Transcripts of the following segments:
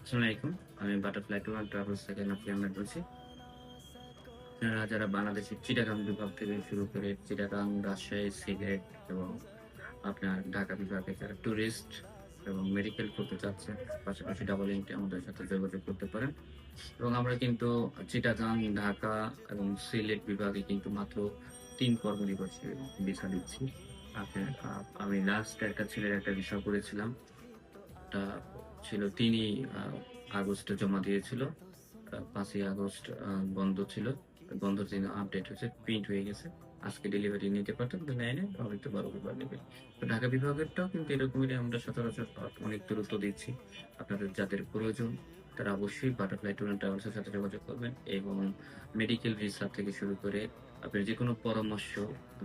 আসসালামু আলাইকুম। আমি বাটারফ্লাই ট্যুর অ্যান্ড ট্রাভেলস থেকে নাফি আহমেদ বলছি। আপনারা যারা বাংলাদেশের চিটাগাং বিভাগ থেকে শুরু করে চিটাগাং, রাজশাহী, সিলেট এবং আপনার ঢাকা বিভাগে যারা টুরিস্ট এবং মেডিকেল করতে চাচ্ছেন, পাশাপাশি ডাবল এন্ট্রি আমাদের সাথে যোগাযোগ করতে পারেন। এবং আমরা কিন্তু চিটাগাং, ঢাকা এবং সিলেট বিভাগে কিন্তু মাত্র ৩ কর্মদিবসে ভিসা দিচ্ছি। আপনার আমি লাস্ট একটা ছেলের একটা ভিসা করেছিলাম। ওটা ছিল ৩ই আ আগস্টে জমা দিয়েছিল। ৫ই আগস্ট বন্ধ ছিল। বন্ধর দিন আপডেট হয়েছে, প্রিন্ট হয়ে গেছে। আজকে ডেলিভারি নিতে পারতেন, কিন্তু নেয়নি। হয়তো ১২ রবিবার নেবে। তো ঢাকা বিভাগেরটাও কিন্তু এরকমই আমরা সচরাচর অনেক দ্রুত দিচ্ছি। আপনাদের যাদের প্রয়োজন তারা অবশ্যই বাটারফ্লাই ট্যুর অ্যান্ড ট্রাভেলস এর সাথে যোগাযোগ করবেন এবং মেডিকেল ভিসা থেকে শুরু করে আপনার যেকোনো পরামর্শ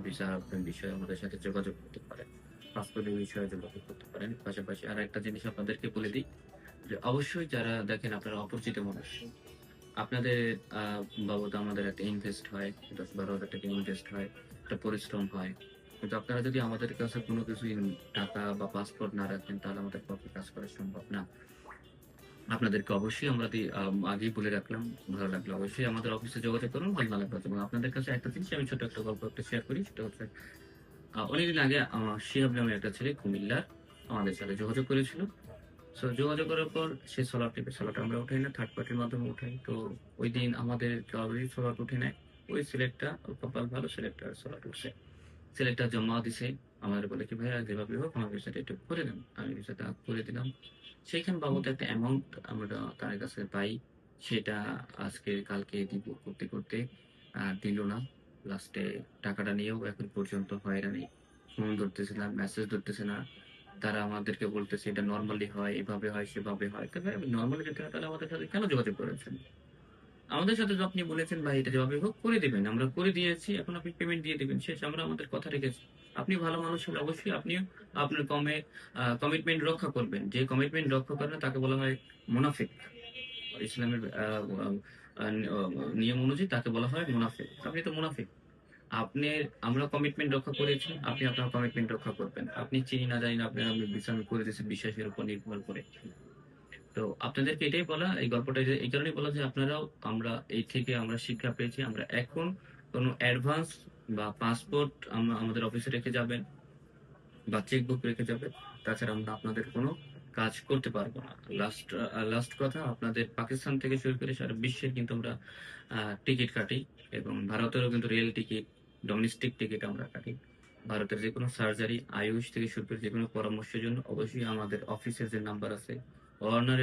ভিসা আপনার বিষয়ে আমাদের সাথে যোগাযোগ করতে পারেন। পাসপোর্টের বিষয়ে যোগাযোগ করতে পারেন। পাশাপাশি আরেকটা জিনিস আপনাদেরকে বলে দিই যে অবশ্যই যারা দেখেন আপনারা অপরিচিত মানুষ। আপনাদের আ বাবদ আমাদের একটা ইনভেস্ট হয়। ১০-১২,০০০ টাকা ইনভেস্ট হয়। একটা পরিশ্রম হয়। কিন্তু আপনারা যদি আমাদের কাছে কোনো কিছুই টাকা বা পাসপোর্ট না রাখেন তাহলে আমাদের পক্ষে কাজ করা সম্ভব না। আপনাদেরকে অবশ্যই আমরা আগেই বলে রাখলাম। ভালো লাগলে অবশ্যই আমাদের অফিসে যোগাযোগ করুন। ভালো না লাগলে এবং আপনাদের কাছে একটা জিনিস আমি ছোট একটা গল্প একটা শেয়ার করি। সেটা হচ্ছে অনেকদিন আগে শিহাব নামে একটা ছেলে কুমিল্লার আমাদের সাথে যোগাযোগ করেছিল। যোগাযোগ করার পর সে সোলার টিপে। সোলারটা আমরা উঠাই না, থার্ড পার্টির মাধ্যমে উঠাই। তো ঐদিন আমাদের কারোরই সোলার উঠে নাই। ওই সিলেক্টটা ওর কপাল ভালো সিলেক্টটার সোলার উঠছে। সিলেক্টটা জমা দিছে। আমাদের বলে কি, "ভাইয়া যেভাবে হোক আমার ভিসাটা একটু করে দেন।" আমি ভিসাটা করে দিলাম। সেইখান বাবদ একটা অ্যামাউন্ট আমরা তার কাছে পাই। সেটা আজকে কালকে দিব করতে দিল না। লাস্টে টাকাটা নিয়েও এখন পর্যন্ত হয়রানি। ফোন ধরতেছে না, মেসেজ ধরতেছে না। তারা আমাদেরকে বলতেছে এটা নরমালি হয়, এভাবে হয়, সেভাবে হয়। তো ভাই নরমালি যদি হয় তাহলে আমাদের সাথে কেন যোগাযোগ করেছেন? আমাদের সাথে তো আপনি বলেছেন ভাই এটা যেভাবে হোক করে দিবেন। আমরা করে দিয়েছি। এখন আপনি পেমেন্ট দিয়ে দিবেন। শেষ। আমরা আমাদের কথা রেখেছি। আপনি ভালো মানুষ হলে অবশ্যই আপনিও আপনার কমিটমেন্ট রক্ষা করবেন। যে কমিটমেন্ট রক্ষা করে না তাকে বলা হয় মুনাফিক। ইসলামের আ আ আ নিয়ম অনুযায়ী তাকে বলা হয় মুনাফিক। আপনি তো মুনাফিক। আপনি আমরা কমিটমেন্ট রক্ষা করেছি। আপনি আপনার কমিটমেন্ট রক্ষা করবেন। আপনি চিনি না জানি না আমি আমি করে দিয়েছি বিশ্বাসের উপর নির্ভর করে। তো আপনাদেরকে এটাই বলা, এই গল্পটা এই কারণেই বলা যে আপনারাও এই থেকে আমরা শিক্ষা পেয়েছি। আমরা এখন কোনো অ্যাডভান্স বা পাসপোর্ট আমাদের অফিসে রেখে যাবেন বা চেকবুক রেখে যাবেন। তাছাড়া আমরা আপনাদের কোনো কাজ করতে পারবো না। লাস্ট কথা আপনাদের পাকিস্তান থেকে শুরু করে সারা বিশ্বের কিন্তু আমরা আ টিকিট কাটি এবং ভারতেরও কিন্তু রেল টিকিট, ডোমেস্টিক টিকিট আমরা কাটি। ভারতের যেকোনো সার্জারি, আয়ুষ থেকে শুরু করে যেকোনো পরামর্শের জন্য অবশ্যই আমাদের অফিসের যে নাম্বার আছে, অনার